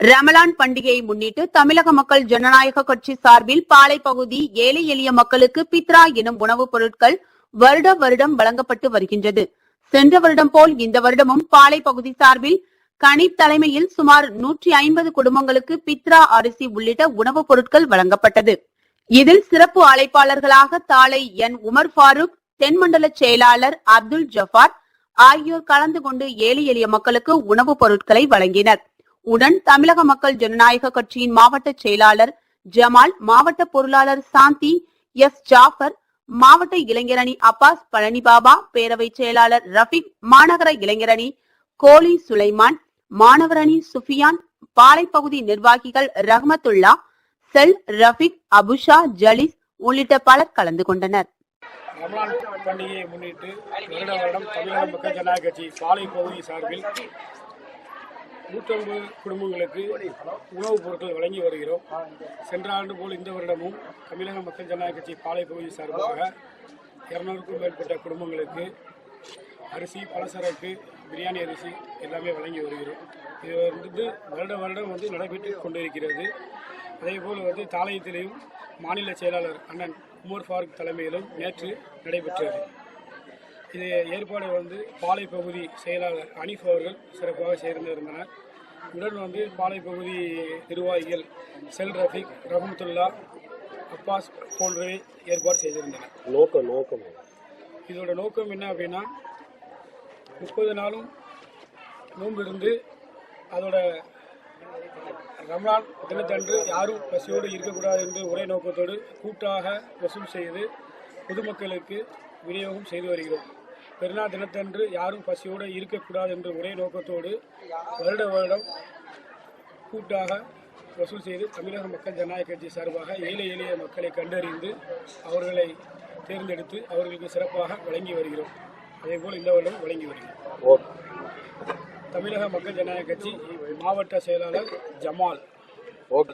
ரமலான் பண்டிகையை முன்னிட்டு தமிழக மக்கள் ஜனநாயக கட்சி சார்பில் பாளை பகுதி ஏழை எளிய மக்களுக்கு பித்ரா எனும் உணவுப் பொருட்கள் வருடம் வழங்கப்பட்டு வருகின்றது. சென்ற வருடம் போல் இந்த வருடமும் பாளை பகுதி சார்பில் கனிப் தலைமையில் சுமார் 150 குடும்பங்களுக்கு பித்ரா அரிசி உள்ளிட்ட உணவுப் பொருட்கள் வழங்கப்பட்டது. இதில் சிறப்பு அழைப்பாளர்களாக தாளை என் உமர் ஃபாரூக், தென்மண்டல செயலாளர் அப்துல் ஜஃபார் ஆகியோர் கலந்து கொண்டு ஏழை எளிய மக்களுக்கு உணவுப் பொருட்களை வழங்கினர். உடன் தமிழக மக்கள் ஜனநாயக கட்சியின் மாவட்ட செயலாளர் ஜமால், மாவட்ட பொருளாளர் சாந்தி, எஸ் ஜாஃபர், மாவட்ட இளைஞரணி அப்பாஸ் பழனிபாபா, பேரவை செயலாளர் ரஃபிக், மாநகர இளைஞரணி கோலி சுலைமான், மாணவரணி சுஃபியான், பாளை பகுதி நிர்வாகிகள் ரஹ்மத்துல்லா, செல், ரஃபிக், அபுஷா, ஜலிஸ் உள்ளிட்ட பலர் கலந்து கொண்டனர். ரமலான் பண்டிகையை முன்னிட்டு வருடம் தமிழக மக்கள் ஜனநாயக கட்சி பாளை பகுதி சார்பில் 150 குடும்பங்களுக்கு உணவுப் பொருட்கள் வழங்கி வருகிறோம். சென்ற ஆண்டு போல் இந்த வருடமும் தமிழக மக்கள் ஜனநாயக கட்சி பாளை பகுதி சார்பாக 200க்கும் மேற்பட்ட குடும்பங்களுக்கு அரிசி, பலசரக்கு, பிரியாணி அரிசி எல்லாமே வழங்கி வருகிறோம். இது வருடம் நடைபெற்று கொண்டிருக்கிறது. அதேபோல் தாளையத்திலேயும் மாநில செயலாளர் அண்ணன் உமர் ஃபாரூக் தலைமையிலும் நேற்று நடைபெற்றது. இது ஏற்பாடு பாளை பகுதி செயலாளர் அனீஃப் அவர்கள் சிறப்பாக சேர்ந்திருந்தனர். உடன் பாளை பகுதி நிர்வாகிகள் செல், ரஃபிக், ரஹமத்துல்லா, அப்பாஸ் போன்றவை ஏற்பாடு செய்திருந்தனர். இதோட நோக்கம் என்ன அப்படின்னா, 30 நாளும் நோன்பு இருந்து அதோட ரமலான் தினத்தன்று யாரும் பசியோடு இருக்கக்கூடாது என்று ஒரே நோக்கத்தோடு கூட்டாக வசூல் செய்து பொதுமக்களுக்கு விநியோகம் செய்து வருகிறோம். பெருநாள் தினத்தன்று யாரும் பசியோடு இருக்கக்கூடாது என்ற ஒரே நோக்கத்தோடு வருடம் கூட்டாக வசூல் செய்து தமிழக மக்கள் ஜனநாயக கட்சி சார்பாக ஏழை எளிய மக்களை கண்டறிந்து அவர்களை தேர்ந்தெடுத்து அவர்களுக்கு சிறப்பாக வழங்கி வருகிறோம். அதேபோல் இந்த வருடம் வழங்கி வருகிறோம். தமிழக மக்கள் ஜனநாயக கட்சி மாவட்ட செயலாளர் ஜமால்.